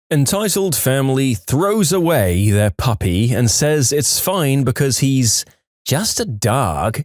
Entitled family throws away their puppy and says it's fine because he's just a dog.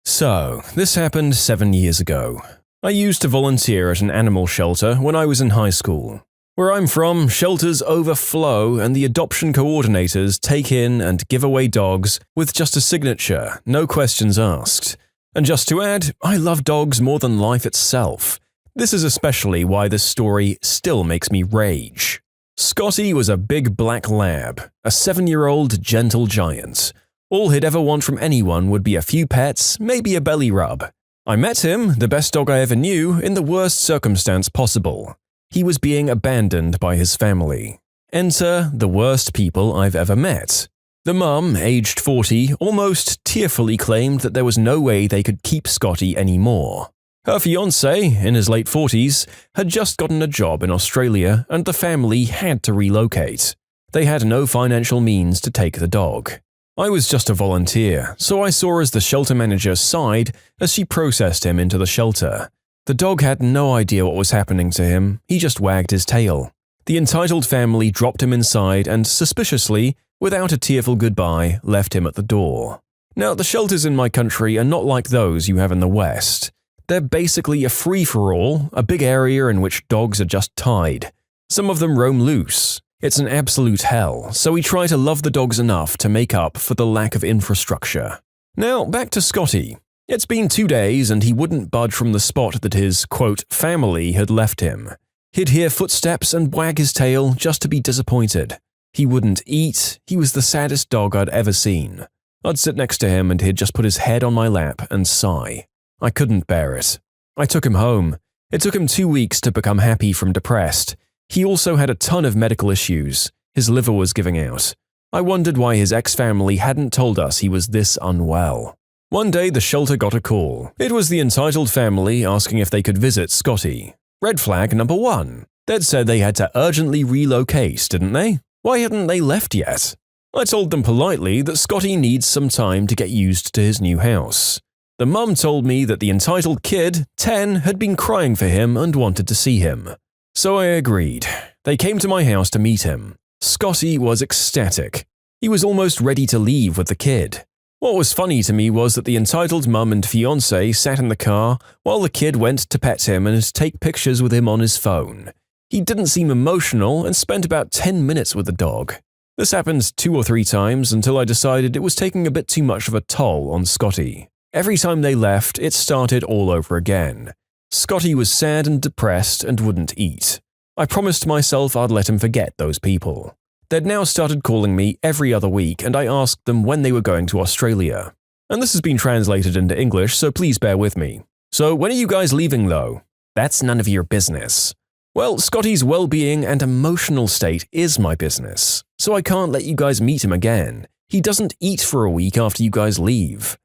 So, this happened 7 years ago. I used to volunteer at an animal shelter when I was in high school. Where I'm from, shelters overflow and the adoption coordinators take in and give away dogs with just a signature, no questions asked. And just to add, I love dogs more than life itself. This is especially why this story still makes me rage. Scotty was a big black lab, a 7-year-old gentle giant. All he'd ever want from anyone would be a few pets, maybe a belly rub. I met him, the best dog I ever knew, in the worst circumstance possible. He was being abandoned by his family. Enter the worst people I've ever met. The mum, aged 40, almost tearfully claimed that there was no way they could keep Scotty anymore. Her fiancé, in his late 40s, had just gotten a job in Australia and the family had to relocate. They had no financial means to take the dog. I was just a volunteer, so I saw as the shelter manager sighed as she processed him into the shelter. The dog had no idea what was happening to him, he just wagged his tail. The entitled family dropped him inside and, suspiciously, without a tearful goodbye, left him at the door. Now, the shelters in my country are not like those you have in the West. They're basically a free-for-all, a big area in which dogs are just tied. Some of them roam loose. It's an absolute hell, so we try to love the dogs enough to make up for the lack of infrastructure. Now, back to Scotty. It's been 2 days and he wouldn't budge from the spot that his, quote, family had left him. He'd hear footsteps and wag his tail just to be disappointed. He wouldn't eat, he was the saddest dog I'd ever seen. I'd sit next to him and he'd just put his head on my lap and sigh. I couldn't bear it. I took him home. It took him 2 weeks to become happy from depressed. He also had a ton of medical issues. His liver was giving out. I wondered why his ex-family hadn't told us he was this unwell. One day the shelter got a call. It was the entitled family asking if they could visit Scotty. Red flag number 1. They'd said they had to urgently relocate, didn't they? Why hadn't they left yet? I told them politely that Scotty needs some time to get used to his new house. The mum told me that the entitled kid, 10, had been crying for him and wanted to see him. So I agreed. They came to my house to meet him. Scotty was ecstatic. He was almost ready to leave with the kid. What was funny to me was that the entitled mum and fiancé sat in the car while the kid went to pet him and take pictures with him on his phone. He didn't seem emotional and spent about 10 minutes with the dog. This happened 2 or 3 times until I decided it was taking a bit too much of a toll on Scotty. Every time they left, it started all over again. Scotty was sad and depressed and wouldn't eat. I promised myself I'd let him forget those people. They'd now started calling me every other week and I asked them when they were going to Australia. And this has been translated into English, so please bear with me. So when are you guys leaving though? That's none of your business. Well, Scotty's well-being and emotional state is my business, so I can't let you guys meet him again. He doesn't eat for a week after you guys leave.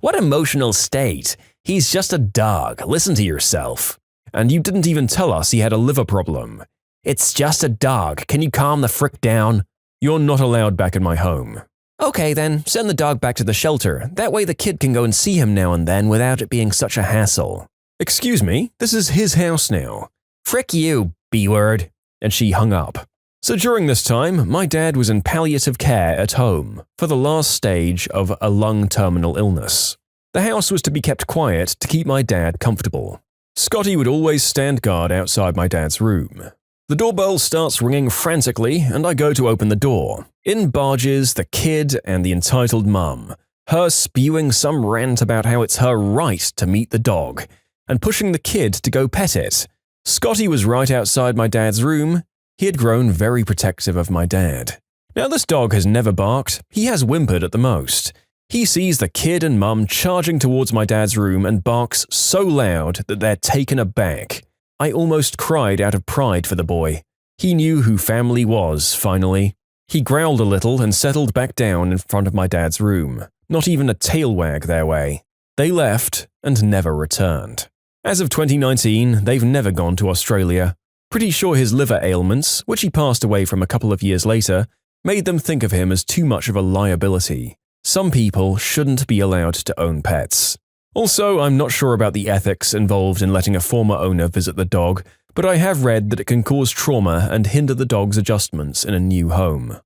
What emotional state? He's just a dog, listen to yourself. And you didn't even tell us he had a liver problem. It's just a dog, can you calm the frick down? You're not allowed back in my home. Okay then, send the dog back to the shelter, that way the kid can go and see him now and then without it being such a hassle. Excuse me, this is his house now. Frick you, B-word. And she hung up. So during this time, my dad was in palliative care at home for the last stage of a lung terminal illness. The house was to be kept quiet to keep my dad comfortable. Scotty would always stand guard outside my dad's room. The doorbell starts ringing frantically and I go to open the door. In barges the kid and the entitled mum, her spewing some rant about how it's her right to meet the dog, and pushing the kid to go pet it. Scotty was right outside my dad's room. He had grown very protective of my dad. Now this dog has never barked, he has whimpered at the most. He sees the kid and mum charging towards my dad's room and barks so loud that they're taken aback. I almost cried out of pride for the boy. He knew who family was, finally. He growled a little and settled back down in front of my dad's room. Not even a tail wag their way. They left and never returned. As of 2019, they've never gone to Australia. Pretty sure his liver ailments, which he passed away from a couple of years later, made them think of him as too much of a liability. Some people shouldn't be allowed to own pets. Also, I'm not sure about the ethics involved in letting a former owner visit the dog, but I have read that it can cause trauma and hinder the dog's adjustments in a new home.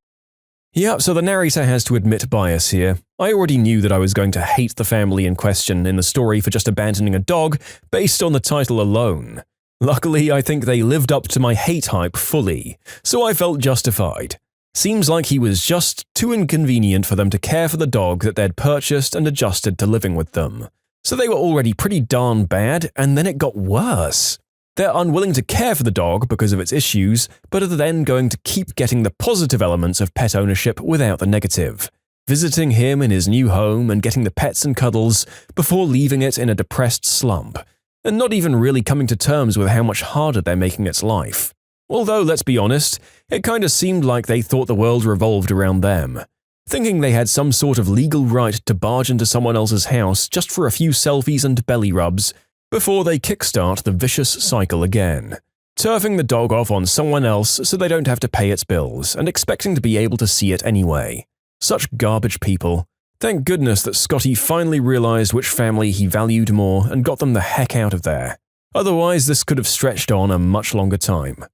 Yep, so the narrator has to admit bias here. I already knew that I was going to hate the family in question in the story for just abandoning a dog based on the title alone. Luckily, I think they lived up to my hate hype fully, so I felt justified. Seems like he was just too inconvenient for them to care for the dog that they'd purchased and adjusted to living with them. So they were already pretty darn bad, and then it got worse. They're unwilling to care for the dog because of its issues, but are then going to keep getting the positive elements of pet ownership without the negative. Visiting him in his new home and getting the pets and cuddles before leaving it in a depressed slump, and not even really coming to terms with how much harder they're making its life. Although, let's be honest, it kinda seemed like they thought the world revolved around them, thinking they had some sort of legal right to barge into someone else's house just for a few selfies and belly rubs before they kickstart the vicious cycle again, turfing the dog off on someone else so they don't have to pay its bills and expecting to be able to see it anyway. Such garbage people. Thank goodness that Scotty finally realized which family he valued more and got them the heck out of there. Otherwise, this could have stretched on a much longer time.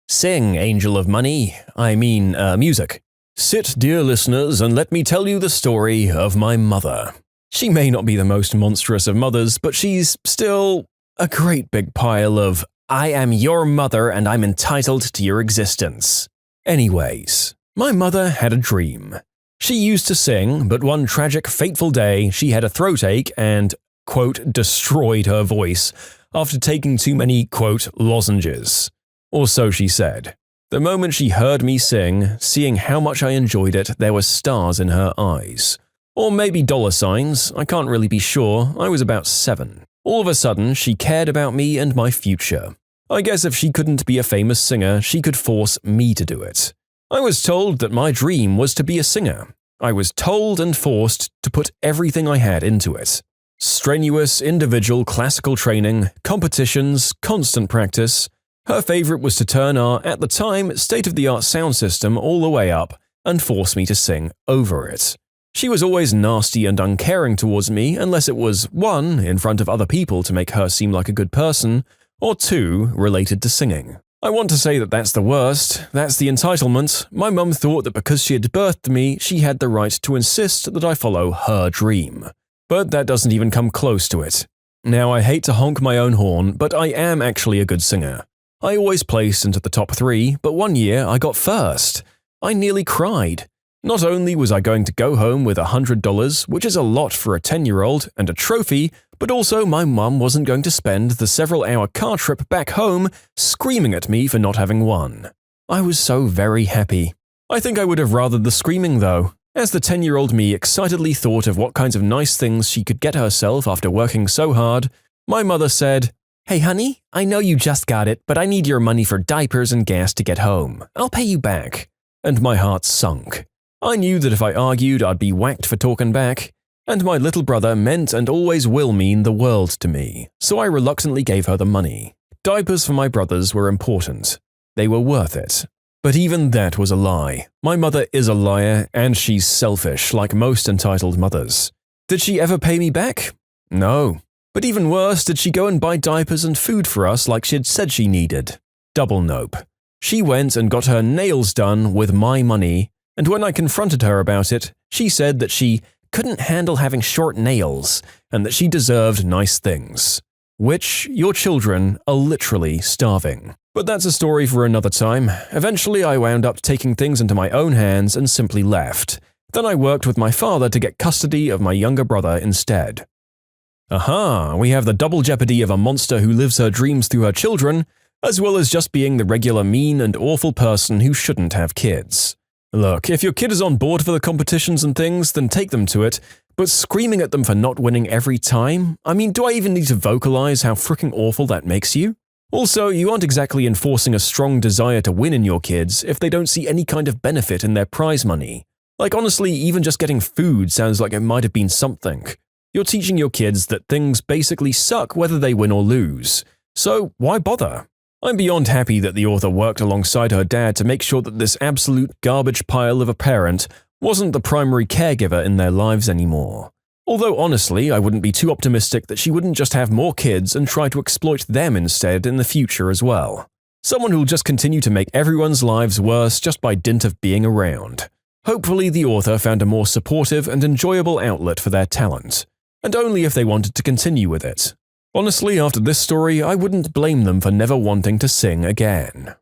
Sing, angel of money. Music. Sit, dear listeners, and let me tell you the story of my mother. She may not be the most monstrous of mothers, but she's still a great big pile of, I am your mother and I'm entitled to your existence. Anyways, my mother had a dream. She used to sing, but one tragic, fateful day, she had a throat ache and, quote, destroyed her voice after taking too many, quote, lozenges. Or so she said. The moment she heard me sing, seeing how much I enjoyed it, there were stars in her eyes. Or maybe dollar signs, I can't really be sure, I was about 7. All of a sudden, she cared about me and my future. I guess if she couldn't be a famous singer, she could force me to do it. I was told that my dream was to be a singer. I was told and forced to put everything I had into it. Strenuous, individual classical training, competitions, constant practice. Her favorite was to turn our, at the time, state-of-the-art sound system all the way up and force me to sing over it. She was always nasty and uncaring towards me unless it was 1, in front of other people to make her seem like a good person, or 2, related to singing. I want to say that that's the worst, that's the entitlement. My mum thought that because she had birthed me, she had the right to insist that I follow her dream. But that doesn't even come close to it. Now, I hate to honk my own horn, but I am actually a good singer. I always placed into the top 3, but one year I got first. I nearly cried. Not only was I going to go home with $100, which is a lot for a 10-year-old, and a trophy, but also my mum wasn't going to spend the several-hour car trip back home screaming at me for not having won. I was so very happy. I think I would have rathered the screaming though, as the 10-year-old me excitedly thought of what kinds of nice things she could get herself after working so hard. My mother said, "Hey honey, I know you just got it, but I need your money for diapers and gas to get home. I'll pay you back." And my heart sunk. I knew that if I argued, I'd be whacked for talking back, and my little brother meant and always will mean the world to me, so I reluctantly gave her the money. Diapers for my brothers were important. They were worth it. But even that was a lie. My mother is a liar, and she's selfish, like most entitled mothers. Did she ever pay me back? No. But even worse, did she go and buy diapers and food for us like she'd said she needed? Double nope. She went and got her nails done with my money, and when I confronted her about it, she said that she couldn't handle having short nails and that she deserved nice things. Which, your children are literally starving. But that's a story for another time. Eventually, I wound up taking things into my own hands and simply left. Then I worked with my father to get custody of my younger brother instead. Aha, we have the double jeopardy of a monster who lives her dreams through her children, as well as just being the regular mean and awful person who shouldn't have kids. Look, if your kid is on board for the competitions and things, then take them to it, but screaming at them for not winning every time? I mean, do I even need to vocalize how freaking awful that makes you? Also, you aren't exactly enforcing a strong desire to win in your kids if they don't see any kind of benefit in their prize money. Like honestly, even just getting food sounds like it might have been something. You're teaching your kids that things basically suck whether they win or lose. So why bother? I'm beyond happy that the author worked alongside her dad to make sure that this absolute garbage pile of a parent wasn't the primary caregiver in their lives anymore. Although honestly, I wouldn't be too optimistic that she wouldn't just have more kids and try to exploit them instead in the future as well. Someone who'll just continue to make everyone's lives worse just by dint of being around. Hopefully the author found a more supportive and enjoyable outlet for their talent, and only if they wanted to continue with it. Honestly, after this story, I wouldn't blame them for never wanting to sing again.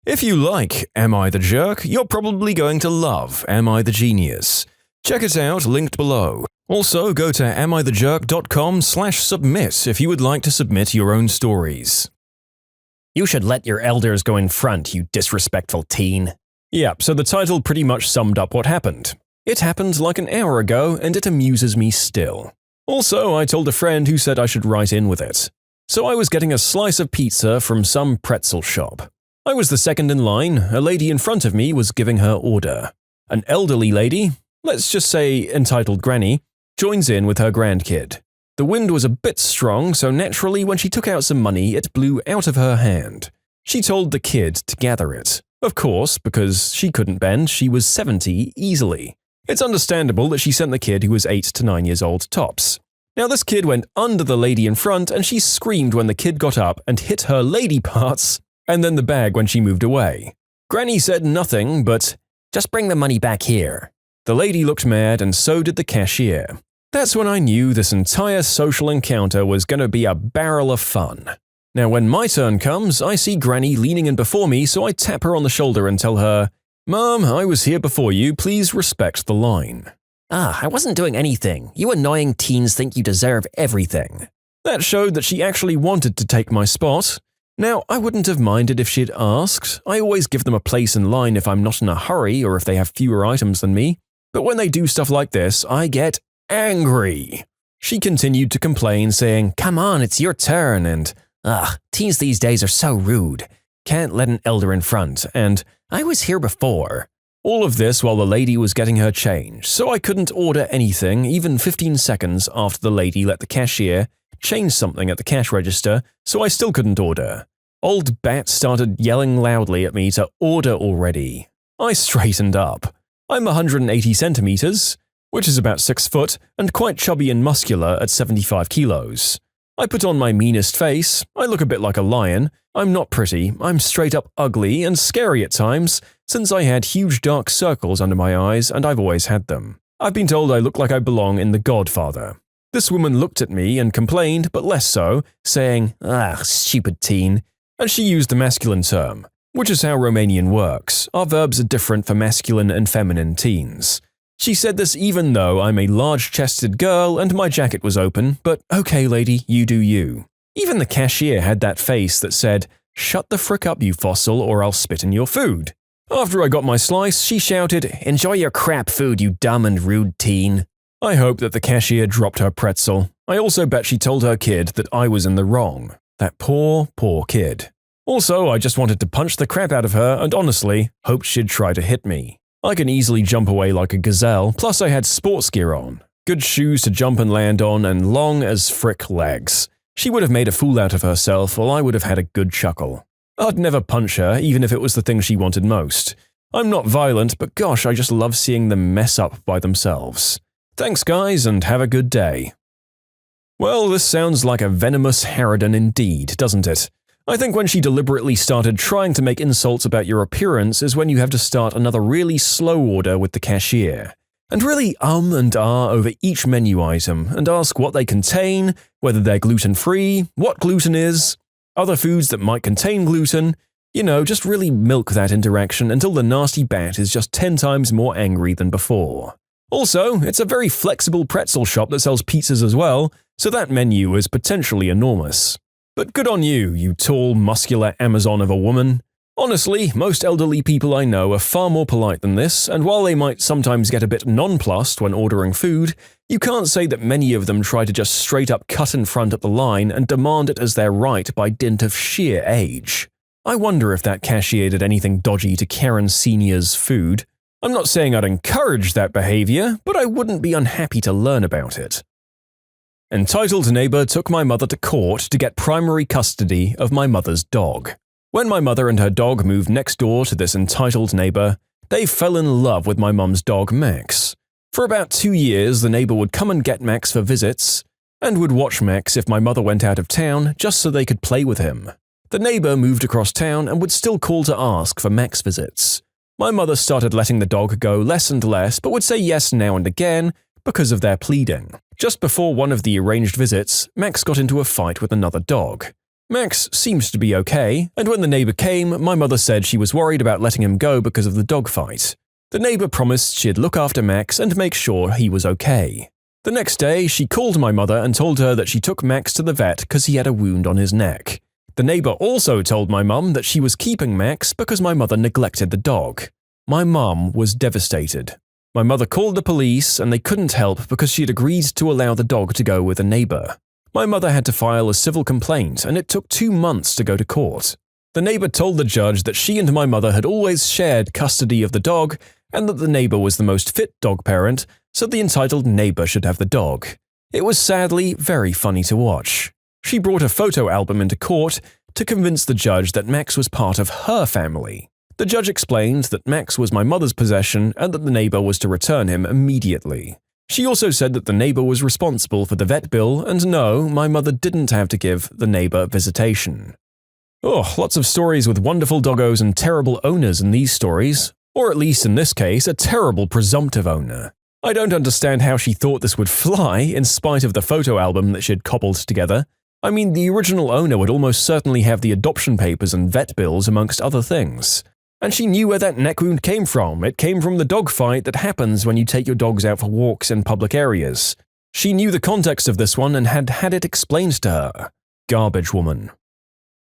If you like Am I the Jerk, you're probably going to love Am I the Genius. Check it out, linked below. Also, go to amithejerk.com/submit if you would like to submit your own stories. You should let your elders go in front, you disrespectful teen. Yep, so the title pretty much summed up what happened. It happened like an hour ago, and it amuses me still. Also, I told a friend who said I should write in with it. So I was getting a slice of pizza from some pretzel shop. I was the second in line. A lady in front of me was giving her order. An elderly lady, let's just say entitled Granny, joins in with her grandkid. The wind was a bit strong, so naturally when she took out some money, it blew out of her hand. She told the kid to gather it. Of course, because she couldn't bend, she was 70 easily. It's understandable that she sent the kid who was 8 to 9 years old tops. Now this kid went under the lady in front and she screamed when the kid got up and hit her lady parts and then the bag when she moved away. Granny said nothing but, "Just bring the money back here." The lady looked mad and so did the cashier. That's when I knew this entire social encounter was going to be a barrel of fun. Now when my turn comes, I see Granny leaning in before me, so I tap her on the shoulder and tell her, "Mom, I was here before you, please respect the line." I wasn't doing anything. You annoying teens think you deserve everything. That showed that she actually wanted to take my spot. Now, I wouldn't have minded if she'd asked. I always give them a place in line if I'm not in a hurry or if they have fewer items than me. But when they do stuff like this, I get angry. She continued to complain, saying, "Come on, it's your turn," and, teens these days are so rude. Can't let an elder in front, and I was here before. All of this while the lady was getting her change, so I couldn't order anything even 15 seconds after the lady let the cashier change something at the cash register, so I still couldn't order. Old Bat started yelling loudly at me to order already. I straightened up. I'm 180 centimeters, which is about 6 foot, and quite chubby and muscular at 75 kilos. I put on my meanest face. I look a bit like a lion. I'm not pretty. I'm straight up ugly and scary at times, since I had huge dark circles under my eyes and I've always had them. I've been told I look like I belong in The Godfather. This woman looked at me and complained, but less so, saying, Stupid teen. And she used the masculine term, which is how Romanian works. Our verbs are different for masculine and feminine teens. She said this even though I'm a large-chested girl and my jacket was open, but okay lady, you do you. Even the cashier had that face that said, "Shut the frick up you fossil or I'll spit in your food." After I got my slice, she shouted, "Enjoy your crap food, you dumb and rude teen." I hope that the cashier dropped her pretzel. I also bet she told her kid that I was in the wrong. That poor, poor kid. Also, I just wanted to punch the crap out of her and honestly, hoped she'd try to hit me. I can easily jump away like a gazelle, plus I had sports gear on. Good shoes to jump and land on and long as frick legs. She would have made a fool out of herself while I would have had a good chuckle. I'd never punch her, even if it was the thing she wanted most. I'm not violent, but gosh, I just love seeing them mess up by themselves. Thanks guys, and have a good day. Well, this sounds like a venomous harridan indeed, doesn't it? I think when she deliberately started trying to make insults about your appearance is when you have to start another really slow order with the cashier. And really and over each menu item and ask what they contain, whether they're gluten-free, what gluten is, other foods that might contain gluten. You know, just really milk that interaction until the nasty bat is just 10 times more angry than before. Also, it's a very flexible pretzel shop that sells pizzas as well, so that menu is potentially enormous. But good on you, you tall, muscular Amazon of a woman. Honestly, most elderly people I know are far more polite than this, and while they might sometimes get a bit nonplussed when ordering food, you can't say that many of them try to just straight up cut in front at the line and demand it as their right by dint of sheer age. I wonder if that cashier did anything dodgy to Karen Sr.'s food. I'm not saying I'd encourage that behavior, but I wouldn't be unhappy to learn about it. Entitled neighbor took my mother to court to get primary custody of my mother's dog. When my mother and her dog moved next door to this entitled neighbor, they fell in love with my mum's dog Max. For about 2 years, the neighbor would come and get Max for visits, and would watch Max if my mother went out of town just so they could play with him. The neighbor moved across town and would still call to ask for Max visits. My mother started letting the dog go less and less, but would say yes now and again because of their pleading. Just before one of the arranged visits, Max got into a fight with another dog. Max seemed to be okay, and when the neighbor came, my mother said she was worried about letting him go because of the dog fight. The neighbor promised she'd look after Max and make sure he was okay. The next day, she called my mother and told her that she took Max to the vet because he had a wound on his neck. The neighbor also told my mum that she was keeping Max because my mother neglected the dog. My mum was devastated. My mother called the police and they couldn't help because she had agreed to allow the dog to go with a neighbor. My mother had to file a civil complaint and it took 2 months to go to court. The neighbor told the judge that she and my mother had always shared custody of the dog and that the neighbor was the most fit dog parent, so the entitled neighbor should have the dog. It was sadly very funny to watch. She brought a photo album into court to convince the judge that Max was part of her family. The judge explained that Max was my mother's possession and that the neighbor was to return him immediately. She also said that the neighbor was responsible for the vet bill, and no, my mother didn't have to give the neighbor visitation. Oh, lots of stories with wonderful doggos and terrible owners in these stories, or at least in this case, a terrible presumptive owner. I don't understand how she thought this would fly in spite of the photo album that she'd cobbled together. I mean, the original owner would almost certainly have the adoption papers and vet bills amongst other things. And she knew where that neck wound came from. It came from the dog fight that happens when you take your dogs out for walks in public areas. She knew the context of this one and had had it explained to her. Garbage woman.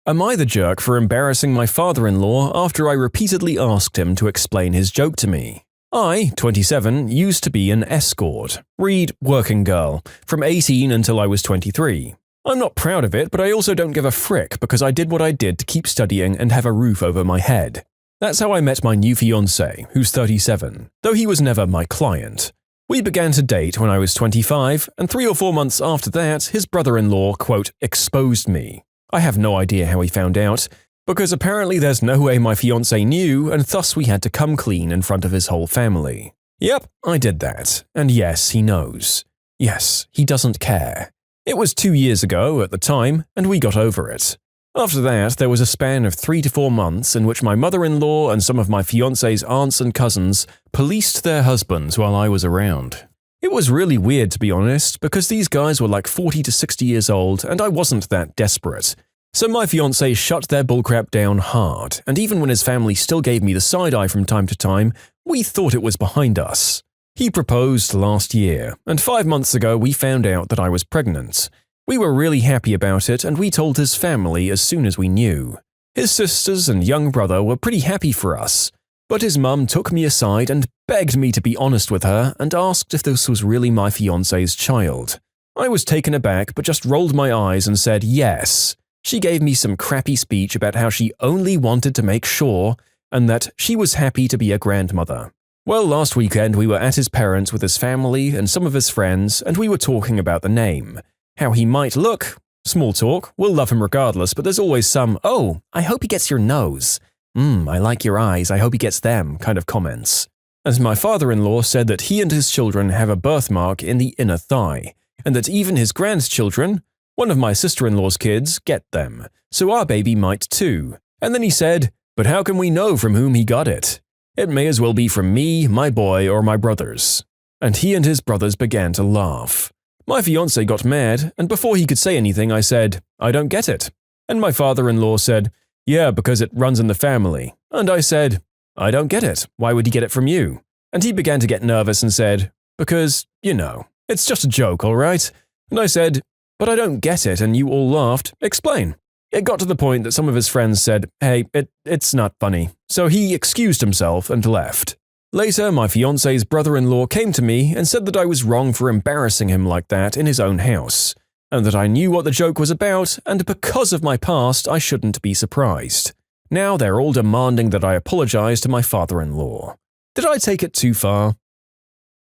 Am I the jerk for embarrassing my father-in-law after I repeatedly asked him to explain his joke to me? I, 27, used to be an escort. Read working girl, from 18 until I was 23. I'm not proud of it, but I also don't give a frick because I did what I did to keep studying and have a roof over my head. That's how I met my new fiancé, who's 37, though he was never my client. We began to date when I was 25, and 3 or 4 months after that, his brother-in-law, quote, exposed me. I have no idea how he found out, because apparently there's no way my fiancé knew, and thus we had to come clean in front of his whole family. Yep, I did that, and yes, he knows. Yes, he doesn't care. It was 2 years ago at the time, and we got over it. After that, there was a span of 3 to 4 months in which my mother-in-law and some of my fiancé's aunts and cousins policed their husbands while I was around. It was really weird, to be honest, because these guys were like 40 to 60 years old and I wasn't that desperate. So my fiancé shut their bullcrap down hard, and even when his family still gave me the side-eye from time to time, we thought it was behind us. He proposed last year, and 5 months ago we found out that I was pregnant. We were really happy about it, and we told his family as soon as we knew. His sisters and young brother were pretty happy for us, but his mum took me aside and begged me to be honest with her and asked if this was really my fiancé's child. I was taken aback but just rolled my eyes and said yes. She gave me some crappy speech about how she only wanted to make sure and that she was happy to be a grandmother. Well, last weekend we were at his parents' with his family and some of his friends, and we were talking about the name. How he might look. Small talk, we'll love him regardless, but there's always some, oh, I hope he gets your nose. I like your eyes, I hope he gets them, kind of comments. And my father-in-law said that he and his children have a birthmark in the inner thigh, and that even his grandchildren, one of my sister-in-law's kids, get them, so our baby might too. And then he said, but how can we know from whom he got it? It may as well be from me, my boy, or my brothers. And he and his brothers began to laugh. My fiancé got mad, and before he could say anything, I said, I don't get it. And my father-in-law said, yeah, because it runs in the family. And I said, I don't get it. Why would he get it from you? And he began to get nervous and said, because, you know, it's just a joke, all right? And I said, but I don't get it, and you all laughed. Explain. It got to the point that some of his friends said, hey, it's not funny. So he excused himself and left. Later, my fiancé's brother-in-law came to me and said that I was wrong for embarrassing him like that in his own house, and that I knew what the joke was about, and because of my past, I shouldn't be surprised. Now they're all demanding that I apologize to my father-in-law. Did I take it too far?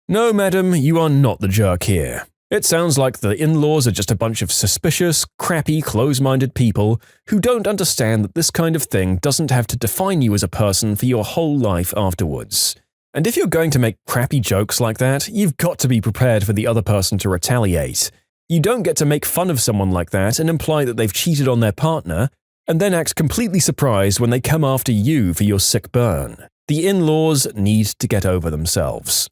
No, madam, you are not the jerk here. It sounds like the in-laws are just a bunch of suspicious, crappy, close-minded people who don't understand that this kind of thing doesn't have to define you as a person for your whole life afterwards. And if you're going to make crappy jokes like that, you've got to be prepared for the other person to retaliate. You don't get to make fun of someone like that and imply that they've cheated on their partner, and then act completely surprised when they come after you for your sick burn. The in-laws need to get over themselves.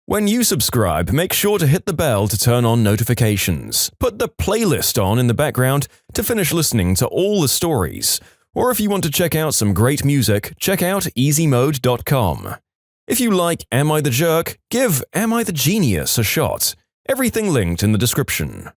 When you subscribe, make sure to hit the bell to turn on notifications. Put the playlist on in the background to finish listening to all the stories. Or if you want to check out some great music, check out easymode.com. If you like Am I the Jerk, give Am I the Genius a shot. Everything linked in the description.